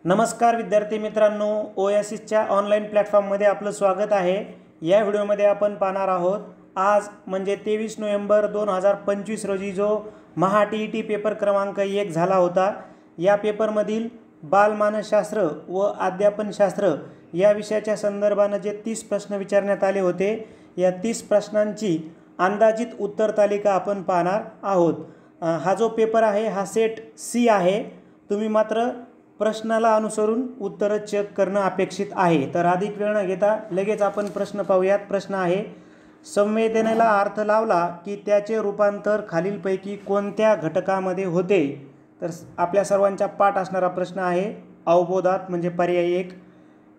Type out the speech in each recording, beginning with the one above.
नमस्कार विद्यार्थी मित्रांनो, ओएसिसच्या ऑनलाईन प्लॅटफॉर्ममध्ये आपलं स्वागत आहे। या व्हिडिओमध्ये आपण पाहणार आहोत आज म्हणजे 23 नोव्हेंबर 2025 रोजी जो महा-टी-ई-टी पेपर क्रमांक 1 झाला होता। या पेपरमधील बालमानसशास्त्र व अध्यापनशास्त्र या विषयाच्या संदर्भाने जे 30 प्रश्न विचारण्यात आले होते, या 30 प्रश्नांची अंदाजित उत्तर तालिका आपण पाहणार आहोत। हा जो पेपर आहे हा सेट सी आहे। तुम्ही मात्र प्रश्नाला अनुसरून उत्तर चेक करणं अपेक्षित आहे। तर अधिक वेळ न घेता लगेच आपण प्रश्न पाहूयात। प्रश्न आहे, संवेदनेला अर्थ लावला की त्याचे रूपांतर खालीलपैकी कोणत्या घटकामध्ये होते? तर आपल्या सर्वांचा पाठ असणारा प्रश्न आहे अवबोधात म्हणजे पर्याय 1।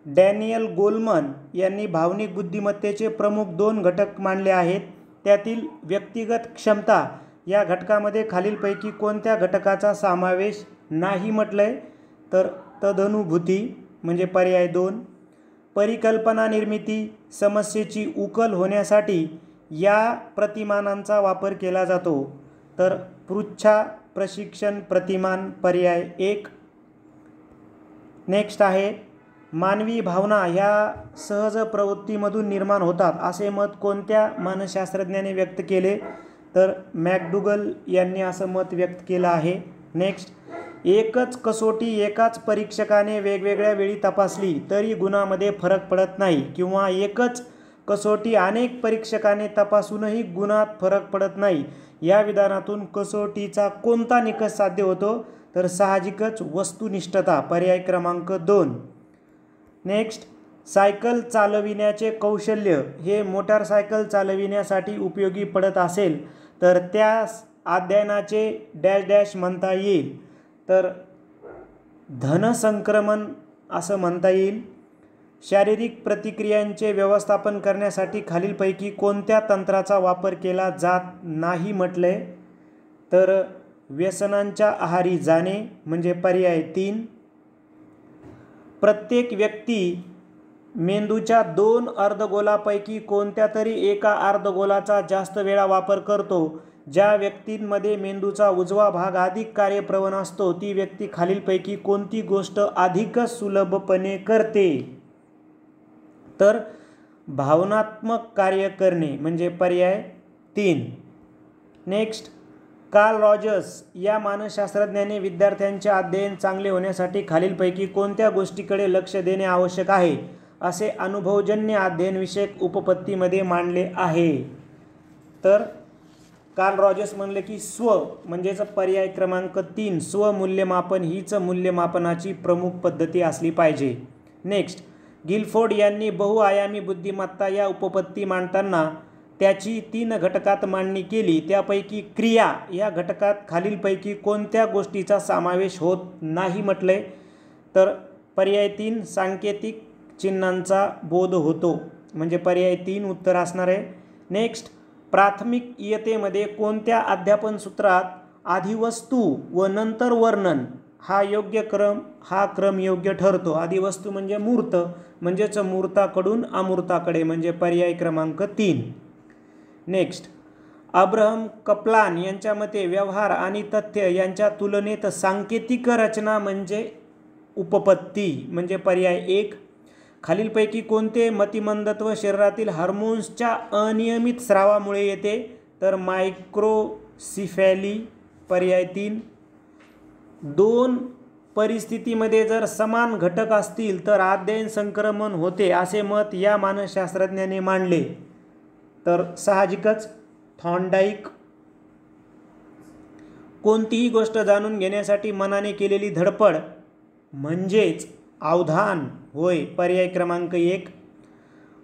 डॅनियल गोलमन यांनी भावनिक बुद्धिमत्तेचे प्रमुख 2 घटक मानले आहेत। त्यातील व्यक्तिगत क्षमता या घटकामध्ये खालीलपैकी कोणत्या घटकाचा समावेश नाही म्हटलंय? तर तदनुभूती म्हणजे पर्याय 2। परिकल्पना निर्मिती समस्येची उकल होण्यासाठी या प्रतिमानांचा वापर केला जातो। तर पृच्छा प्रशिक्षण प्रतिमान पर्याय 1। नेक्स्ट आहे, मानवी भावना ह्या सहज प्रवृत्तीमधून निर्माण होतात असे मत कोणत्या मानसशास्त्रज्ञाने व्यक्त केले? तर मॅकडुगल यांनी असं मत व्यक्त केलं आहे। नेक्स्ट, एकच कसोटी एकाच परीक्षकाने वेगवेगळ्या वेळी तपासली तरी गुणामध्ये फरक पडत नाही, किंवा एकच कसोटी अनेक परीक्षकाने तपासूनही गुणात फरक पडत नाही, या विधानातून कसोटीचा कोणता निकष साध्य होतो? तर साहजिकच वस्तुनिष्ठता पर्याय क्रमांक 2। नेक्स्ट, सायकल चालविण्याचे कौशल्य हे मोटारसायकल चालविण्यासाठी उपयोगी पडत असेल तर त्यास अध्ययनाचे डॅश डॅश म्हणता येईल? तर धनसंक्रमण असं म्हणता येईल। शारीरिक प्रतिक्रियांचे व्यवस्थापन करण्यासाठी खालीलपैकी कोणत्या तंत्राचा वापर केला जात नाही म्हटले? तर व्यसनांच्या आहारी जाणे म्हणजे पर्याय 3। प्रत्येक व्यक्ती मेंदूच्या 2 अर्धगोलापैकी कोणत्या तरी एका अर्धगोलाचा जास्त वेळा वापर करतो? ज्या व्यक्तींमध्ये मेंदूचा उजवा भाग अधिक कार्यप्रवण असतो ती व्यक्ती खालीलपैकी कोणती गोष्ट अधिकच सुलभपणे करते? तर भावनात्मक कार्य करणे म्हणजे पर्याय 3। नेक्स्ट, कार्ल रॉजर्स या मानसशास्त्रज्ञाने विद्यार्थ्यांचे अध्ययन चांगले होण्यासाठी खालीलपैकी कोणत्या गोष्टीकडे लक्ष देणे आवश्यक आहे असे अनुभवजन्य अध्ययनविषयक उपपत्तीमध्ये मांडले आहे? तर कार्ल रॉजर्स म्हणले की स्व म्हणजेच पर्याय क्रमांक 3, स्वमूल्यमापन हीच मूल्यमापनाची प्रमुख पद्धती असली पाहिजे। नेक्स्ट, गिलफोर्ड यांनी बहुआयामी बुद्धिमत्ता या उपपत्ती मांडताना त्याची 3 घटकात मांडणी केली। त्यापैकी क्रिया या घटकात खालीलपैकी कोणत्या गोष्टीचा समावेश होत नाही म्हटले? तर पर्याय 3, सांकेतिक चिन्हांचा बोध होतो म्हणजे पर्याय 3 उत्तर असणार आहे। नेक्स्ट, प्राथमिक इयतेमध्ये कोणत्या अध्यापन सूत्रात आधी वस्तू व नंतर वर्णन हा क्रम योग्य ठरतो? आधी वस्तू म्हणजे मूर्त, म्हणजेच मूर्ताकडून अमूर्ताकडे म्हणजे पर्याय क्रमांक 3। नेक्स्ट, अब्राहम कप्लान यांच्या मते व्यवहार आणि तथ्य यांच्या तुलनेत सांकेतिक रचना म्हणजे उपपत्ती म्हणजे पर्याय 1। खालीलपैकी कोणते मतिमंदत्व शरीरातील हार्मोन्सच्या अनियमित स्रावामुळे येते? तर मायक्रोसिफॅली पर्याय 3। 2 परिस्थितीमध्ये जर समान घटक असतील तर अध्ययन संक्रमण होते असे मत या मानसशास्त्रज्ञाने मांडले? तर साहजिकच थॉर्नडाईक। कोणतीही गोष्ट जाणून घेण्यासाठी मनाने केलेली धडपड म्हणजेच अवधान होय पर्याय क्रमांक 1।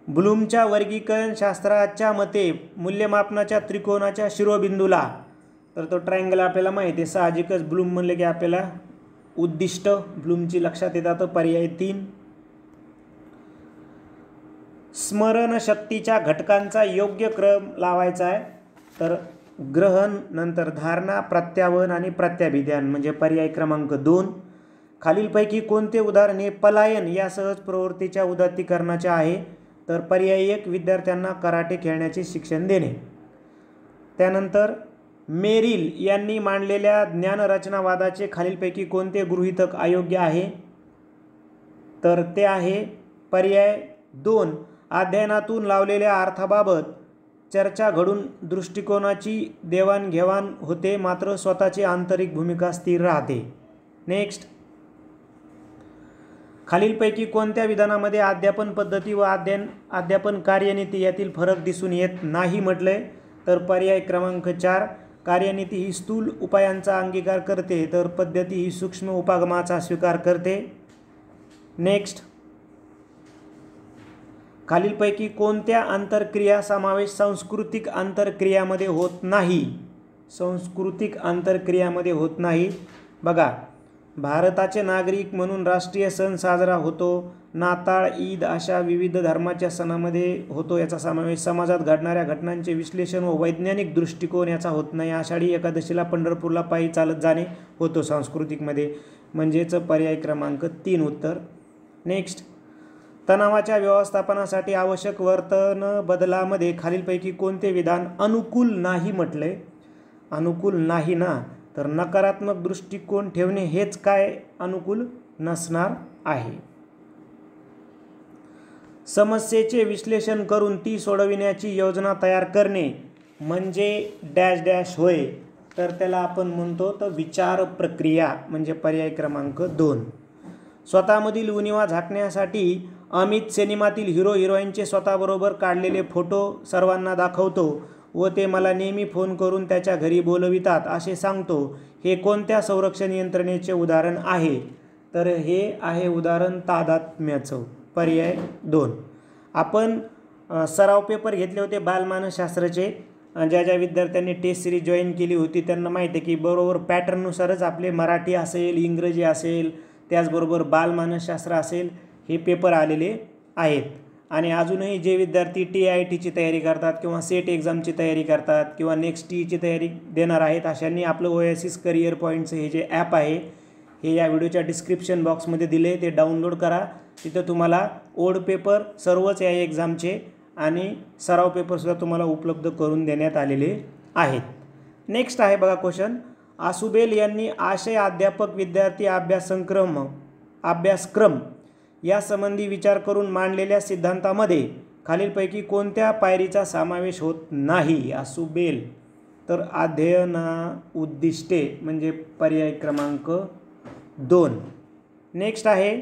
ब्लूमच्या वर्गीकरण शास्त्राच्या मते मूल्यमापनाच्या त्रिकोणाच्या शिरोबिंदूला, तर तो ट्रायंगल आपल्याला माहिती आहे, साहजिकच ब्लूम म्हणले की आपल्याला उद्दिष्ट ब्लूमची लक्षात येतात पर्याय 3। स्मरणशक्तीच्या घटकांचा योग्य क्रम लावायचा आहे, तर ग्रहण, नंतर धारणा, प्रत्यावहन आणि प्रत्याभिधान म्हणजे पर्याय क्रमांक 2। खालीलपैकी कोणते उदाहरण हे पलायन या सहज प्रवृत्तीच्या उदात्तीकरणाचे आहे? तर पर्याय 1, विद्यार्थ्यांना कराटे खेळण्याचे शिक्षण देणे। त्यानंतर मेरिल यांनी मांडलेल्या ज्ञानरचनावादाचे खालीलपैकी कोणते गृहीतक अयोग्य आहे? तर ते आहे पर्याय 2. अध्ययनातून लावलेल्या अर्थाबाबत चर्चा घडून दृष्टिकोनाची देवाणघेवाण होते, मात्र स्वतःची आंतरिक भूमिका स्थिर राहते. नेक्स्ट, खालीलपैकी कोणत्या विधानामध्ये अध्यापन पद्धती व अध्यापन कार्यनीती यातील फरक दिसून येत नाही म्हटलंय? तर पर्याय क्रमांक 4. कार्यनीती ही स्थूल उपायांचा अंगीकार करते, तर पद्धती ही सूक्ष्म उपागमाचा स्वीकार करते. नेक्स्ट, खालीलपैकी कोणत्या आंतरक्रिया समावेश सांस्कृतिक आंतरक्रियामध्ये होत नाही? सांस्कृतिक आंतरक्रियामध्ये होत नाही. बघा, भारताचे नागरिक म्हणून राष्ट्रीय सण साजरा होतो, नाताळ, ईद अशा विविध धर्माच्या सणामध्ये होतो, याचा समावेश. समाजात घडणाऱ्या घटनांचे विश्लेषण व वैज्ञानिक दृष्टिकोन याचा होत नाही. आषाढी एकादशीला पंढरपूरला पायी चालत जाणे होतो सांस्कृतिकमध्ये, म्हणजेच पर्याय क्रमांक 3 उत्तर. नेक्स्ट, तणावाच्या व्यवस्थापनासाठी आवश्यक वर्तन बदलामध्ये खालीलपैकी कोणते विधान अनुकूल नाही म्हटले? अनुकूल नाही ना, तर नकारात्मक दृष्टिकोन ठेवणे हेच काय अनुकूल नसणार आहे. समस्येचे विश्लेषण करून ती सोडविण्याची योजना तयार करणे म्हणजे डॅश डॅश होय, तर त्याला आपण म्हणतो तर विचार प्रक्रिया, म्हणजे पर्याय क्रमांक 2. स्वतःमधील उणिवा झाकण्यासाठी अमित सिनेमातील हिरो हिरोईनचे स्वतःबरोबर काढलेले फोटो सर्वांना दाखवतो व ते मला नेहमी फोन करून त्याच्या घरी बोलवितात असे सांगतो. हे कोणत्या संरक्षण यंत्रणेचे उदाहरण आहे? तर हे आहे उदाहरण तादात्म्याचं, पर्याय 2. आपण सराव पेपर घेतले होते बालमानसशास्त्राचे. ज्या विद्यार्थ्यांनी टेस्ट सिरीज जॉईन केली होती त्यांना माहिती आहे की बरोबर पॅटर्ननुसारच आपले मराठी असेल, इंग्रजी असेल, त्याचबरोबर बालमानसशास्त्र असेल, हे पेपर आलेले आहेत. आणि अजूनही जे विद्यार्थी TITची तयारी करतात किंवा सेट एक्झामची तयारी करतात किंवा नेक्स्ट TEची तयारी देणार आहेत, अशांनी आपलं ओएसिस करिअर पॉईंटचं हे जे ॲप आहे हे या व्हिडिओच्या डिस्क्रिप्शन बॉक्समध्ये दिले, ते डाउनलोड करा. तिथं तुम्हाला ओल्ड पेपर सर्वच या एक्झामचे आणि सराव पेपरसुद्धा तुम्हाला उपलब्ध करून देण्यात आलेले आहेत. नेक्स्ट आहे बघा क्वेश्चन, आसुबेल यांनी आशय अध्यापक विद्यार्थी अभ्यासक्रम यासंबंधी विचार करून मांडलेल्या सिद्धांतामध्ये खालीलपैकी कोणत्या पायरीचा समावेश होत नाही? आसुबेल, तर अध्ययना उद्दिष्टे, म्हणजे पर्याय क्रमांक 2. नेक्स्ट आहे,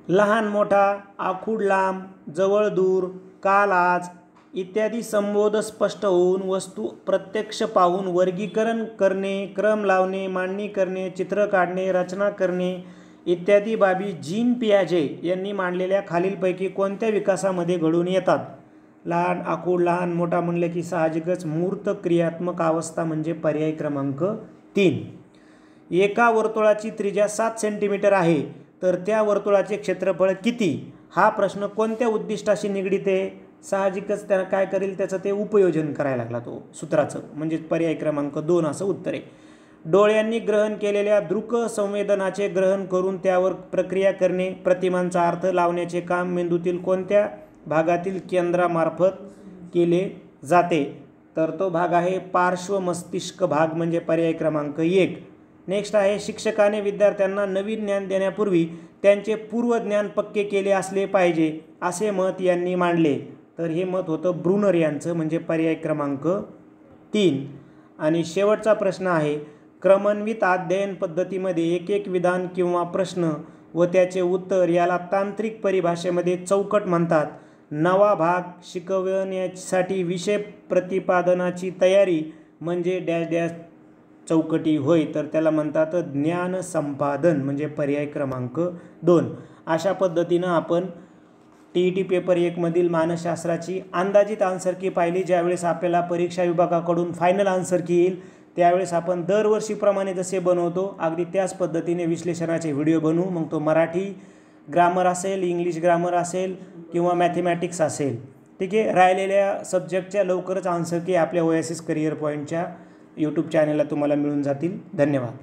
लहान मोठा, आखूड लांब, जवळ दूर, काल आज इत्यादी संबोध स्पष्ट होऊन वस्तू प्रत्यक्ष पाहून वर्गीकरण करणे, क्रम लावणे, मांडणी करणे, चित्र काढणे, रचना करणे इत्यादी बाबी जीन पियाजे यांनी मांडलेल्या खालीलपैकी कोणत्या विकासामध्ये घडून येतात? लहान, आखूड, लहान मोठा म्हणले की साहजिकच मूर्त क्रियात्मक अवस्था, म्हणजे पर्याय क्रमांक 3. एका वर्तुळाची त्रिज्या 7 सेंटीमीटर आहे, तर त्या वर्तुळाचे क्षेत्रफळ किती? हा प्रश्न कोणत्या उद्दिष्टाशी निगडीत आहे? साहजिकच त्याला काय करेल, त्याचं ते उपयोजन करायला लागला तो सूत्राचं, म्हणजे पर्याय क्रमांक 2 असं उत्तर आहे. डोळ्यांनी ग्रहण केलेल्या दृक संवेदनाचे ग्रहण करून त्यावर प्रक्रिया करणे, प्रतिमांचा अर्थ लावण्याचे काम मेंदूतील कोणत्या भागातील केंद्रामार्फत केले जाते? तर तो भाग आहे पार्श्व मस्तिष्क भाग, म्हणजे पर्याय क्रमांक 1. नेक्स्ट आहे, शिक्षकाने विद्यार्थ्यांना नवीन ज्ञान देण्यापूर्वी त्यांचे पूर्वज्ञान पक्के केले असले पाहिजे असे मत यांनी मांडले. तर हे मत होतं ब्रुनर यांचं, म्हणजे पर्याय क्रमांक 3. आणि शेवटचा प्रश्न आहे, क्रमन्वित अध्ययन पद्धतीमध्ये एक विधान किंवा प्रश्न व त्याचे उत्तर याला तांत्रिक परिभाषेमध्ये चौकट म्हणतात. नवा भाग शिकवण्यासाठी विषय प्रतिपादनाची तयारी म्हणजे डॅश डॅश चौकटी होय, तर त्याला म्हणतात ज्ञान संपादन, म्हणजे पर्याय क्रमांक 2. अशा पद्धतीनं आपण TET पेपर 1 मधील मानसशास्त्राची अंदाजित आन्सर की पाहिली. ज्यावेळेस आपल्याला परीक्षा विभागाकडून फायनल आन्सर की येईल त्यावेळेस आपण दरवर्षीप्रमाणे जसे बनवतो अगदी त्याच पद्धतीने विश्लेषणाचे व्हिडिओ बनवू. मग तो मराठी ग्रामर असेल, इंग्लिश ग्रामर असेल किंवा मॅथमॅटिक्स असेल, ठीक आहे. राहिलेल्या सब्जेक्टच्या लवकरच आन्सर की आपल्या ओएसिस करिअर पॉईंटच्या यूट्यूब चॅनलला तुम्हाला मिळून जातील. धन्यवाद.